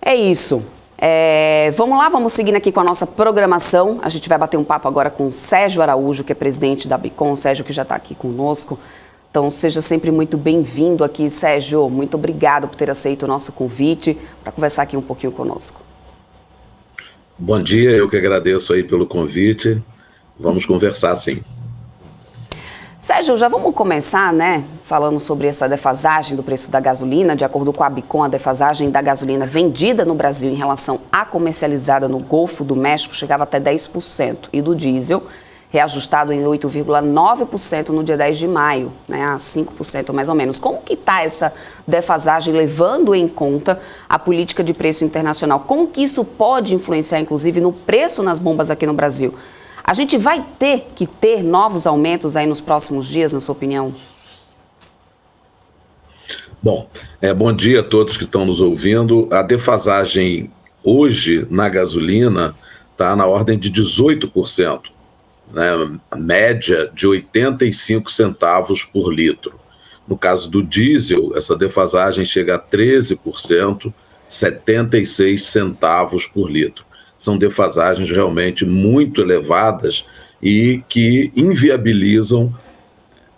É isso. Vamos lá, vamos seguindo aqui com a nossa programação. A gente vai bater um papo agora com o Sérgio Araújo, que é presidente da Bicom. O Sérgio que já está aqui conosco. Então, seja sempre muito bem-vindo aqui, Sérgio. Muito obrigado por ter aceito o nosso convite para conversar aqui um pouquinho conosco. Bom dia, eu que agradeço aí pelo convite. Vamos conversar, sim. Sérgio, já vamos começar, falando sobre essa defasagem do preço da gasolina. De acordo com a Bicom, a defasagem da gasolina vendida no Brasil em relação à comercializada no Golfo do México chegava até 10%. E do diesel, reajustado em 8,9% no dia 10 de maio, a 5% mais ou menos. Como que está essa defasagem, levando em conta a política de preço internacional? Como que isso pode influenciar, inclusive, no preço nas bombas aqui no Brasil? A gente vai ter que ter novos aumentos aí nos próximos dias, na sua opinião? Bom, bom dia a todos que estão nos ouvindo. A defasagem hoje na gasolina está na ordem de 18%, a média de 85 centavos por litro. No caso do diesel, essa defasagem chega a 13%, 76 centavos por litro. São defasagens realmente muito elevadas e que inviabilizam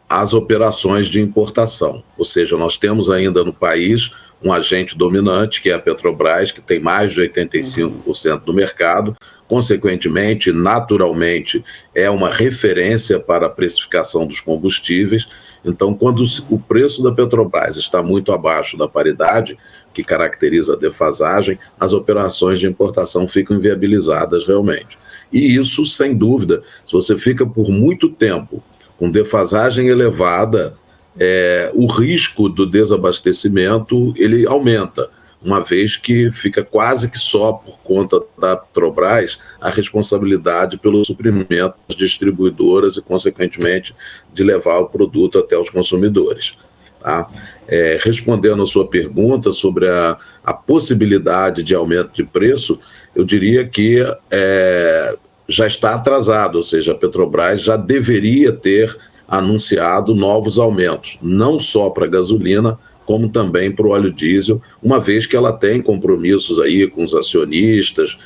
as operações de importação. Ou seja, nós temos ainda no país um agente dominante, que é a Petrobras, que tem mais de 85% do mercado, consequentemente, naturalmente, é uma referência para a precificação dos combustíveis. Então, quando o preço da Petrobras está muito abaixo da paridade, que caracteriza a defasagem, as operações de importação ficam inviabilizadas realmente. E isso, sem dúvida, se você fica por muito tempo com defasagem elevada, o risco do desabastecimento ele aumenta, uma vez que fica quase que só por conta da Petrobras a responsabilidade pelo suprimento das distribuidoras e, consequentemente, de levar o produto até os consumidores. Tá? Respondendo a sua pergunta sobre a possibilidade de aumento de preço, eu diria que já está atrasado, ou seja, a Petrobras já deveria ter anunciado novos aumentos, não só para a gasolina, como também para o óleo diesel, uma vez que ela tem compromissos aí com os acionistas,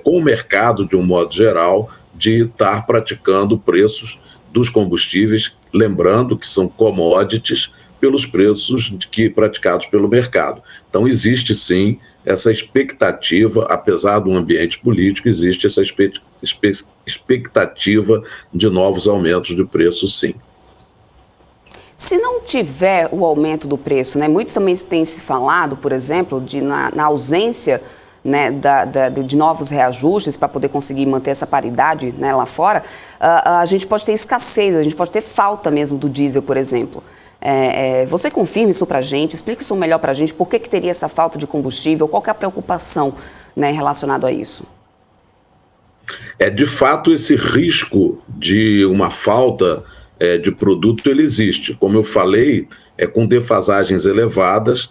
com o mercado de um modo geral, de estar praticando preços dos combustíveis, lembrando que são commodities, pelos preços praticados pelo mercado. Então, existe sim essa expectativa, apesar do ambiente político, existe essa expectativa de novos aumentos de preço, sim. Se não tiver o aumento do preço, muitos também têm se falado, por exemplo, na ausência de novos reajustes para poder conseguir manter essa paridade lá fora, a gente pode ter escassez, a gente pode ter falta mesmo do diesel, por exemplo. Você confirma isso para a gente, explica isso melhor para a gente, por que teria essa falta de combustível, qual que é a preocupação relacionada a isso? De fato, esse risco de uma falta de produto, ele existe. Como eu falei, com defasagens elevadas,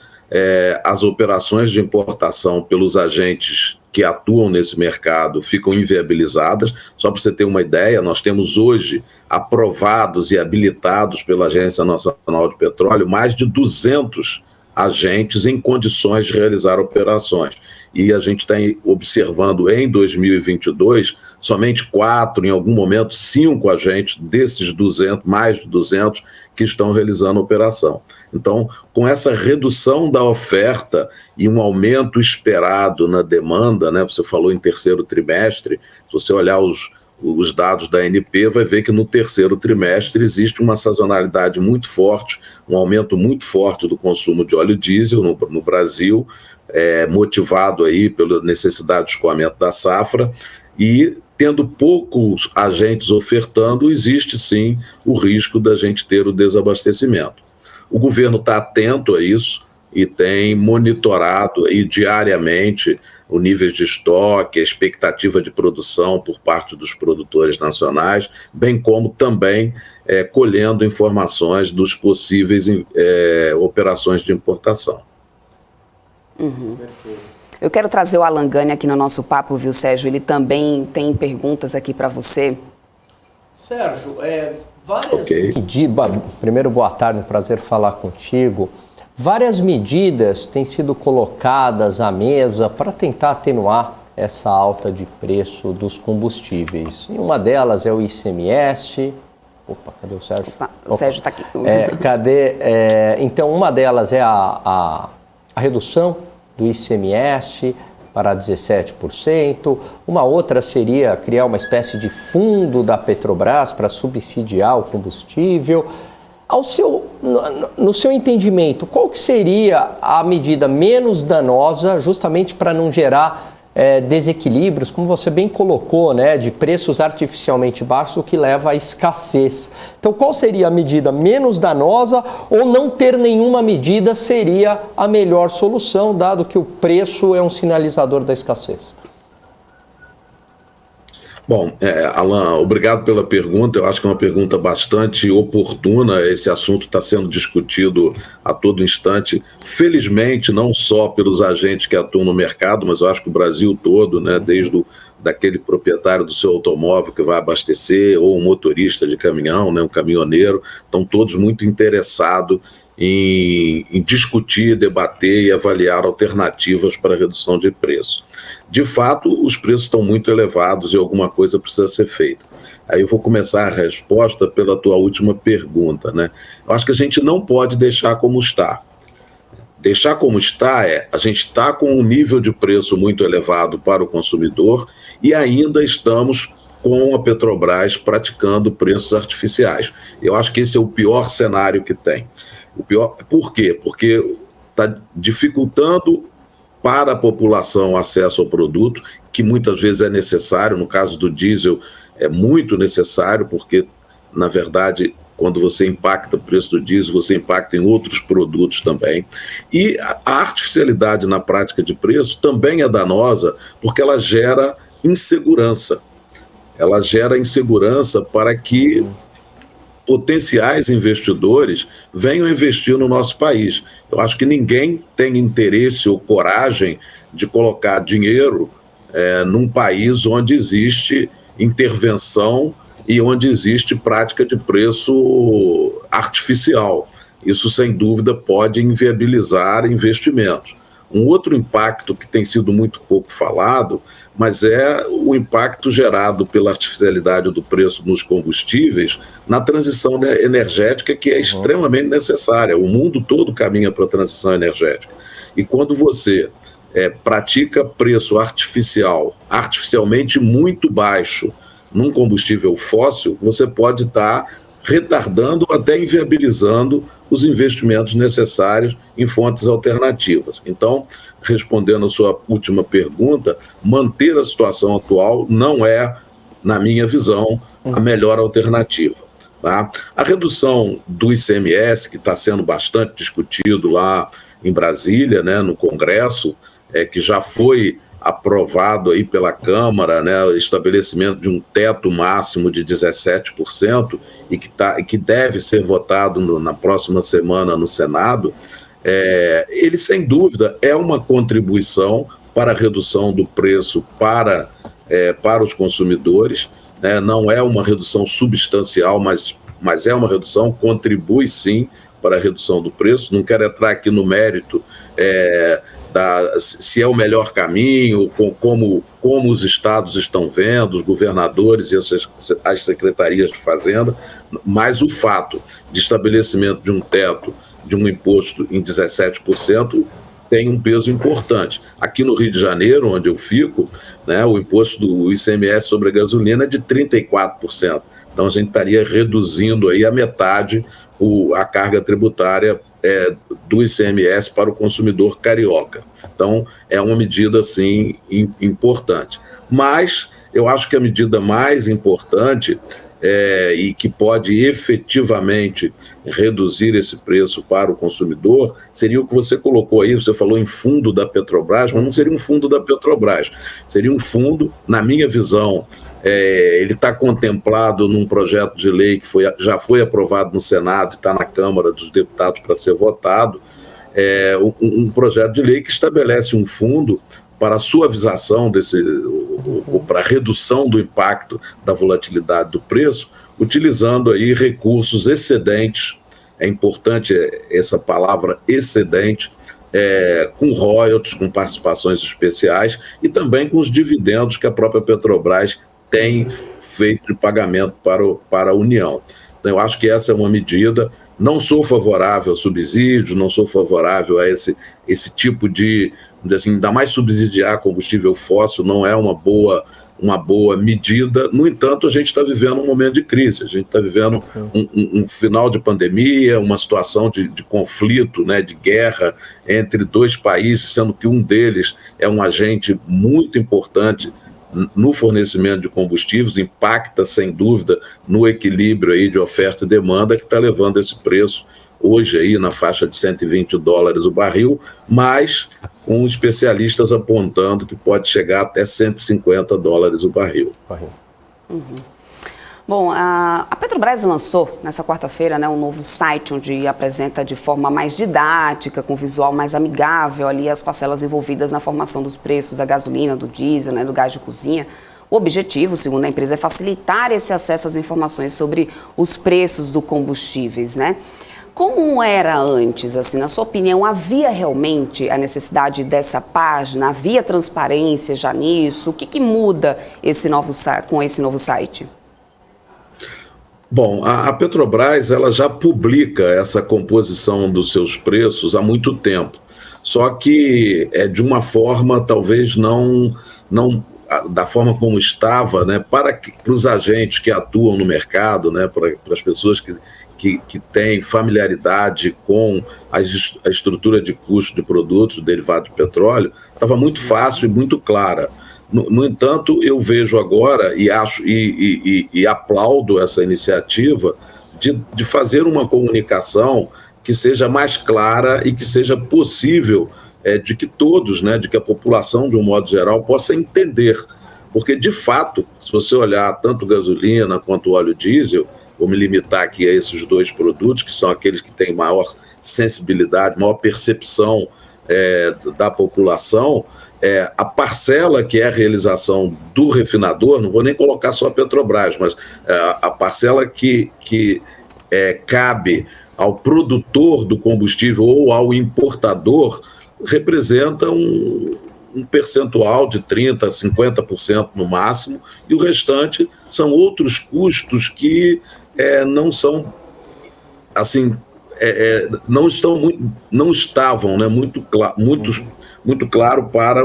as operações de importação pelos agentes que atuam nesse mercado ficam inviabilizadas. Só para você ter uma ideia, nós temos hoje aprovados e habilitados pela Agência Nacional de Petróleo mais de 200 agentes em condições de realizar operações. E a gente está observando em 2022 somente 4, em algum momento 5 agentes desses 200, mais de 200, que estão realizando operação. Então, com essa redução da oferta e um aumento esperado na demanda, você falou em terceiro trimestre, se você olhar os dados da ANP, vai ver que no terceiro trimestre existe uma sazonalidade muito forte, um aumento muito forte do consumo de óleo diesel no Brasil, motivado aí pela necessidade de escoamento da safra, e tendo poucos agentes ofertando, existe sim o risco da gente ter o desabastecimento. O governo está atento a isso e tem monitorado aí diariamente o nível de estoque, a expectativa de produção por parte dos produtores nacionais, bem como também colhendo informações dos possíveis operações de importação. Eu quero trazer o Alan Gani aqui no nosso papo, viu, Sérgio? Ele também tem perguntas aqui para você. Sérgio, Primeiro, boa tarde, um prazer falar contigo. Várias medidas têm sido colocadas à mesa para tentar atenuar essa alta de preço dos combustíveis. E uma delas é o ICMS. Opa, cadê o Sérgio? O Sérgio está aqui. Então, uma delas é a redução do ICMS para 17%. Uma outra seria criar uma espécie de fundo da Petrobras para subsidiar o combustível. No seu entendimento, qual que seria a medida menos danosa, justamente para não gerar desequilíbrios, como você bem colocou, né, de preços artificialmente baixos, o que leva à escassez? Então, qual seria a medida menos danosa, ou não ter nenhuma medida seria a melhor solução, dado que o preço é um sinalizador da escassez? Bom, Alan, obrigado pela pergunta. Eu acho que é uma pergunta bastante oportuna. Esse assunto está sendo discutido a todo instante. Felizmente, não só pelos agentes que atuam no mercado, mas eu acho que o Brasil todo, né, desde daquele proprietário do seu automóvel que vai abastecer, ou um motorista de caminhão, né, um caminhoneiro, estão todos muito interessados em discutir, debater e avaliar alternativas para a redução de preço. De fato, os preços estão muito elevados e alguma coisa precisa ser feita. Aí eu vou começar a resposta pela tua última pergunta, né? Eu acho que a gente não pode deixar como está. Deixar como está a gente está com um nível de preço muito elevado para o consumidor e ainda estamos com a Petrobras praticando preços artificiais. Eu acho que esse é o pior cenário que tem. O pior, por quê? Porque está dificultando para a população o acesso ao produto, que muitas vezes é necessário. No caso do diesel, é muito necessário, porque, na verdade, quando você impacta o preço do diesel, você impacta em outros produtos também. E a artificialidade na prática de preço também é danosa, porque ela gera insegurança. Ela gera insegurança para que potenciais investidores venham investir no nosso país. Eu acho que ninguém tem interesse ou coragem de colocar dinheiro num país onde existe intervenção e onde existe prática de preço artificial. Isso, sem dúvida, pode inviabilizar investimentos. Um outro impacto que tem sido muito pouco falado, mas é o impacto gerado pela artificialidade do preço nos combustíveis na transição energética, que é extremamente necessária. O mundo todo caminha para a transição energética. E quando você pratica preço artificialmente muito baixo num combustível fóssil, você pode estar retardando ou até inviabilizando os investimentos necessários em fontes alternativas. Então, respondendo a sua última pergunta, manter a situação atual não é, na minha visão, a melhor alternativa. Tá? A redução do ICMS, que está sendo bastante discutido lá em Brasília, né, no Congresso, que já foi aprovado aí pela Câmara, né, o estabelecimento de um teto máximo de 17% e que deve ser votado na próxima semana no Senado, ele, sem dúvida, é uma contribuição para a redução do preço para os consumidores, né? Não é uma redução substancial, mas é uma redução, contribui sim para a redução do preço. Não quero entrar aqui no mérito se é o melhor caminho, como os estados estão vendo, os governadores e as secretarias de Fazenda, mas o fato de estabelecimento de um teto, de um imposto em 17%, tem um peso importante. Aqui no Rio de Janeiro, onde eu fico, né, o imposto do ICMS sobre a gasolina é de 34%. Então a gente estaria reduzindo aí a metade a carga tributária do ICMS para o consumidor carioca. Então, é uma medida, sim, importante. Mas eu acho que a medida mais importante e que pode efetivamente reduzir esse preço para o consumidor seria o que você colocou aí. Você falou em fundo da Petrobras, mas não seria um fundo da Petrobras. Seria um fundo, na minha visão, ele está contemplado num projeto de lei que já foi aprovado no Senado e está na Câmara dos Deputados para ser votado, um projeto de lei que estabelece um fundo para a suavização para a redução do impacto da volatilidade do preço, utilizando aí recursos excedentes é importante essa palavra excedente, com royalties, com participações especiais e também com os dividendos que a própria Petrobras tem feito de pagamento para a União. Então, eu acho que essa é uma medida. Não sou favorável a subsídios, não sou favorável a esse tipo de, assim, ainda mais subsidiar combustível fóssil não é uma boa medida. No entanto, a gente está vivendo um momento de crise, a gente está vivendo um final de pandemia, uma situação de conflito, né, de guerra entre dois países, sendo que um deles é um agente muito importante no fornecimento de combustíveis, impacta sem dúvida no equilíbrio aí de oferta e demanda, que está levando esse preço hoje aí na faixa de $120 o barril, mas com especialistas apontando que pode chegar até $150 o barril. Bom, a Petrobras lançou nessa quarta-feira, né, um novo site onde apresenta de forma mais didática, com visual mais amigável ali as parcelas envolvidas na formação dos preços da gasolina, do diesel, né, do gás de cozinha. O objetivo, segundo a empresa, é facilitar esse acesso às informações sobre os preços dos combustíveis, né? Como era antes, assim, na sua opinião, havia realmente a necessidade dessa página? Havia transparência já nisso? O que muda com esse novo site? Bom, a Petrobras ela já publica essa composição dos seus preços há muito tempo, só que de uma forma talvez não da forma como estava, né, para os agentes que atuam no mercado, né, para as pessoas que têm familiaridade com a estrutura de custo de produtos derivados do petróleo, estava muito fácil e muito clara. No entanto, eu vejo agora e acho e aplaudo essa iniciativa de fazer uma comunicação que seja mais clara e que seja possível de que todos, né, de que a população, de um modo geral, possa entender. Porque, de fato, se você olhar tanto gasolina quanto óleo diesel, vou me limitar aqui a esses dois produtos, que são aqueles que têm maior sensibilidade, maior percepção da população, a parcela que é a realização do refinador, não vou nem colocar só a Petrobras, mas a parcela que cabe ao produtor do combustível ou ao importador, representa um percentual de 30%, 50% no máximo, e o restante são outros custos que não são, assim, não estavam, né, muito claro para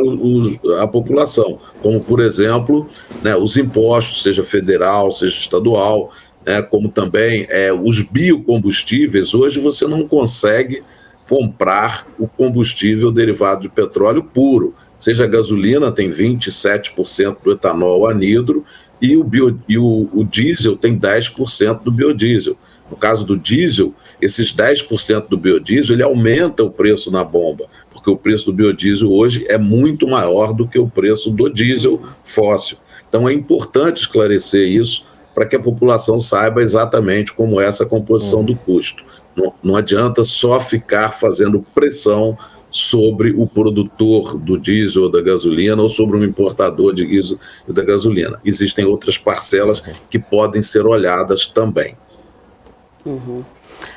a população, como, por exemplo, né, os impostos, seja federal, seja estadual, né, como também os biocombustíveis. Hoje você não consegue comprar o combustível derivado de petróleo puro, seja a gasolina tem 27% do etanol anidro e o diesel tem 10% do biodiesel. No caso do diesel, esses 10% do biodiesel, ele aumenta o preço na bomba, porque o preço do biodiesel hoje é muito maior do que o preço do diesel fóssil. Então é importante esclarecer isso para que a população saiba exatamente como é essa composição do custo. Não adianta só ficar fazendo pressão sobre o produtor do diesel ou da gasolina ou sobre um importador de diesel e da gasolina. Existem outras parcelas que podem ser olhadas também.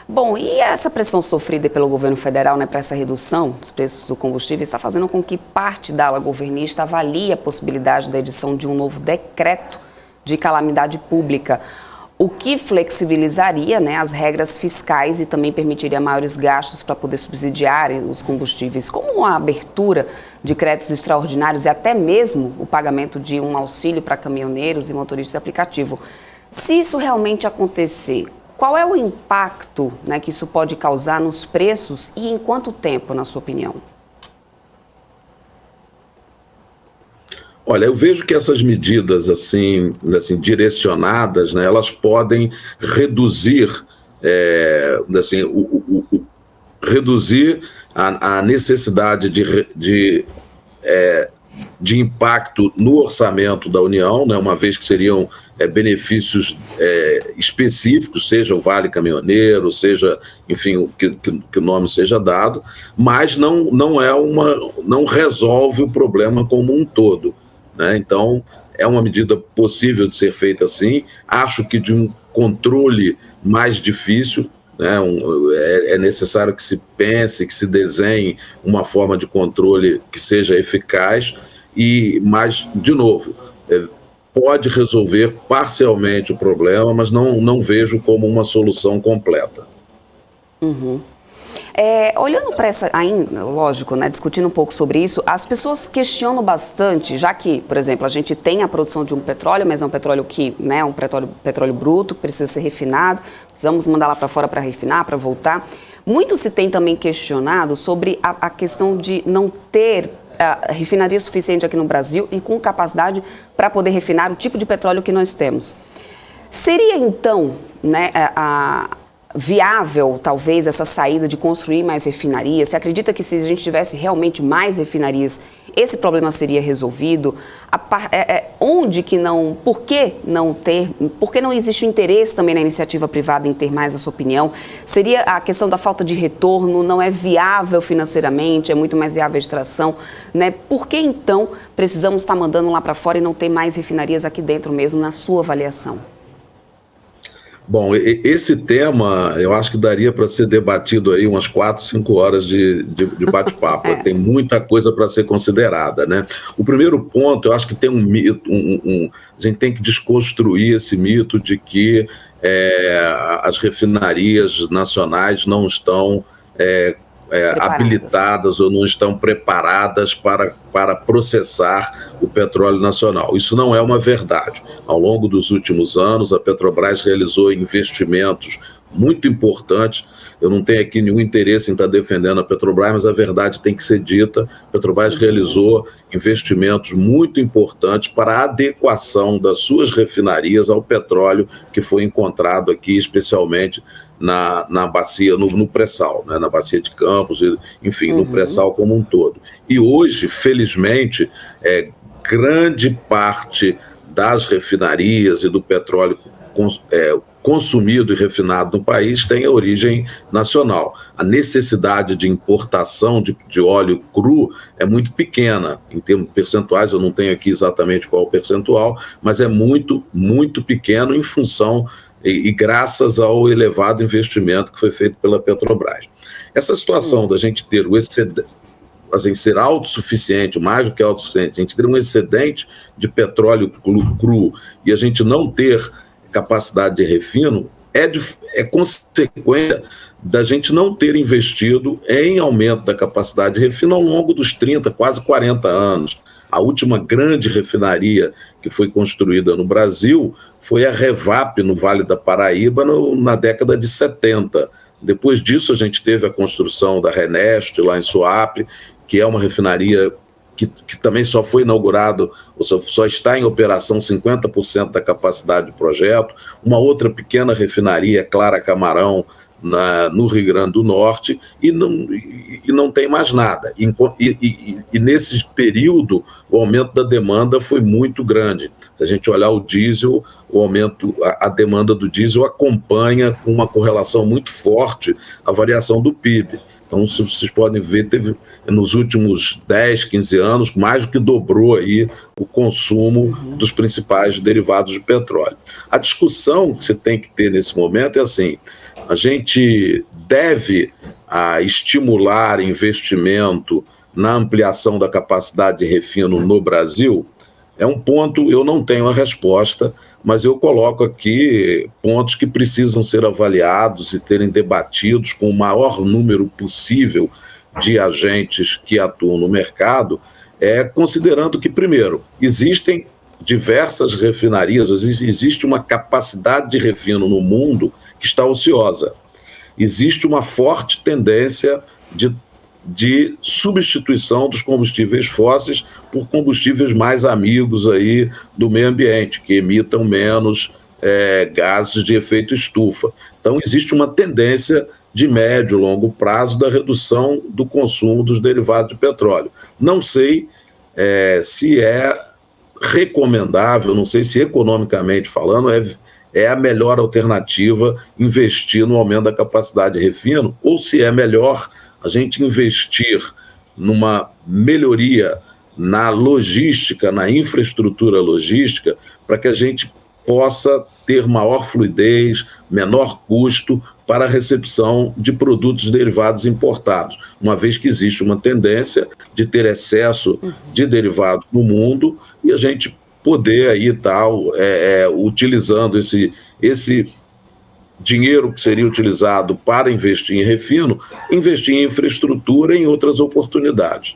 Bom, e essa pressão sofrida pelo governo federal, né, para essa redução dos preços do combustível está fazendo com que parte da ala governista avalie a possibilidade da edição de um novo decreto de calamidade pública, o que flexibilizaria, né, as regras fiscais e também permitiria maiores gastos para poder subsidiar os combustíveis, como a abertura de créditos extraordinários e até mesmo o pagamento de um auxílio para caminhoneiros e motoristas de aplicativo. Se isso realmente acontecer, qual é o impacto, né, que isso pode causar nos preços e em quanto tempo, na sua opinião? Olha, eu vejo que essas medidas assim direcionadas, né, elas podem reduzir, reduzir a necessidade de impacto no orçamento da União, né, uma vez que seriam benefícios específicos, seja o Vale Caminhoneiro, seja, enfim, que o nome seja dado, mas não resolve o problema como um todo. Né? Então, é uma medida possível de ser feita assim. Acho que de um controle mais difícil, né? É necessário que se pense, que se desenhe uma forma de controle que seja eficaz, mas, de novo, pode resolver parcialmente o problema, mas não vejo como uma solução completa. Uhum. Olhando para essa, ainda, lógico, né, discutindo um pouco sobre isso, as pessoas questionam bastante, já que, por exemplo, a gente tem a produção de um petróleo, mas é um petróleo que, né, um petróleo bruto, que precisa ser refinado, precisamos mandar lá para fora para refinar, para voltar. Muito se tem também questionado sobre a questão de não ter refinaria suficiente aqui no Brasil e com capacidade para poder refinar o tipo de petróleo que nós temos. Seria, então, né, viável, talvez, essa saída de construir mais refinarias? Você acredita que se a gente tivesse realmente mais refinarias, esse problema seria resolvido? Onde que não... Por que não ter... Por que não existe o interesse também na iniciativa privada em ter mais, a sua opinião? Seria a questão da falta de retorno? Não é viável financeiramente? É muito mais viável a extração, né? Por que, então, precisamos estar mandando lá para fora e não ter mais refinarias aqui dentro mesmo, na sua avaliação? Bom, esse tema eu acho que daria para ser debatido aí umas 4, 5 horas de bate-papo. Tem muita coisa para ser considerada, né? O primeiro ponto, eu acho que tem um mito, a gente tem que desconstruir esse mito de que as refinarias nacionais não estão habilitadas ou não estão preparadas para processar o petróleo nacional. Isso não é uma verdade. Ao longo dos últimos anos, a Petrobras realizou investimentos muito importantes. Eu não tenho aqui nenhum interesse em estar defendendo a Petrobras, mas a verdade tem que ser dita. A Petrobras realizou investimentos muito importantes para a adequação das suas refinarias ao petróleo que foi encontrado aqui, especialmente na bacia, no pré-sal, né, na bacia de Campos, enfim, no pré-sal como um todo. E hoje, felizmente, grande parte das refinarias e do petróleo consumido e refinado no país tem origem nacional. A necessidade de importação de óleo cru é muito pequena, em termos percentuais, eu não tenho aqui exatamente qual o percentual, mas é muito, muito pequeno em função e graças ao elevado investimento que foi feito pela Petrobras. Essa situação da gente ter o excedente, assim, ser autossuficiente, mais do que autossuficiente, a gente ter um excedente de petróleo cru e a gente não ter capacidade de refino, é consequência da gente não ter investido em aumento da capacidade de refino ao longo dos 30, quase 40 anos. A última grande refinaria que foi construída no Brasil foi a Revap, no Vale da Paraíba, na década de 70. Depois disso, a gente teve a construção da Renest, lá em Suape, que é uma refinaria que também só foi inaugurado, ou só está em operação 50% da capacidade do projeto. Uma outra pequena refinaria, Clara Camarão, no Rio Grande do Norte, e não tem mais nada. E nesse período, o aumento da demanda foi muito grande. Se a gente olhar o diesel, o aumento, a demanda do diesel acompanha com uma correlação muito forte a variação do PIB. Então, se vocês podem ver, teve nos últimos 10, 15 anos, mais do que dobrou aí o consumo dos principais derivados de petróleo. A discussão que você tem que ter nesse momento é assim: a gente deve estimular investimento na ampliação da capacidade de refino no Brasil? É um ponto, eu não tenho a resposta, mas eu coloco aqui pontos que precisam ser avaliados e serem debatidos com o maior número possível de agentes que atuam no mercado, considerando que, primeiro, existem diversas refinarias, existe uma capacidade de refino no mundo que está ociosa. Existe uma forte tendência de substituição dos combustíveis fósseis por combustíveis mais amigos aí do meio ambiente, que emitam menos gases de efeito estufa. Então, existe uma tendência de médio e longo prazo da redução do consumo dos derivados de petróleo. Não sei se é recomendável, não sei se economicamente falando é a melhor alternativa investir no aumento da capacidade de refino, ou se é melhor a gente investir numa melhoria na logística, na infraestrutura logística, para que a gente possa ter maior fluidez, menor custo, para a recepção de produtos derivados importados, uma vez que existe uma tendência de ter excesso de derivados no mundo e a gente poder aí utilizando esse dinheiro que seria utilizado para investir em refino, investir em infraestrutura e em outras oportunidades.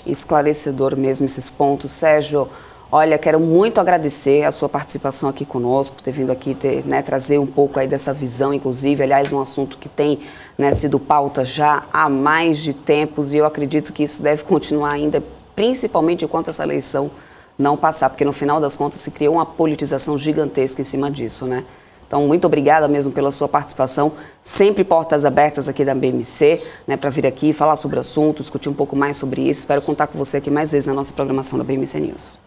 Esclarecedor mesmo esses pontos. Sérgio, olha, quero muito agradecer a sua participação aqui conosco, por ter vindo aqui trazer um pouco aí dessa visão, inclusive, aliás, um assunto que tem sido pauta já há mais de tempos, e eu acredito que isso deve continuar ainda, principalmente enquanto essa eleição não passar, porque no final das contas se criou uma politização gigantesca em cima disso, né? Então, muito obrigada mesmo pela sua participação, sempre portas abertas aqui da BMC, para vir aqui falar sobre o assunto, discutir um pouco mais sobre isso. Espero contar com você aqui mais vezes na nossa programação da BMC News.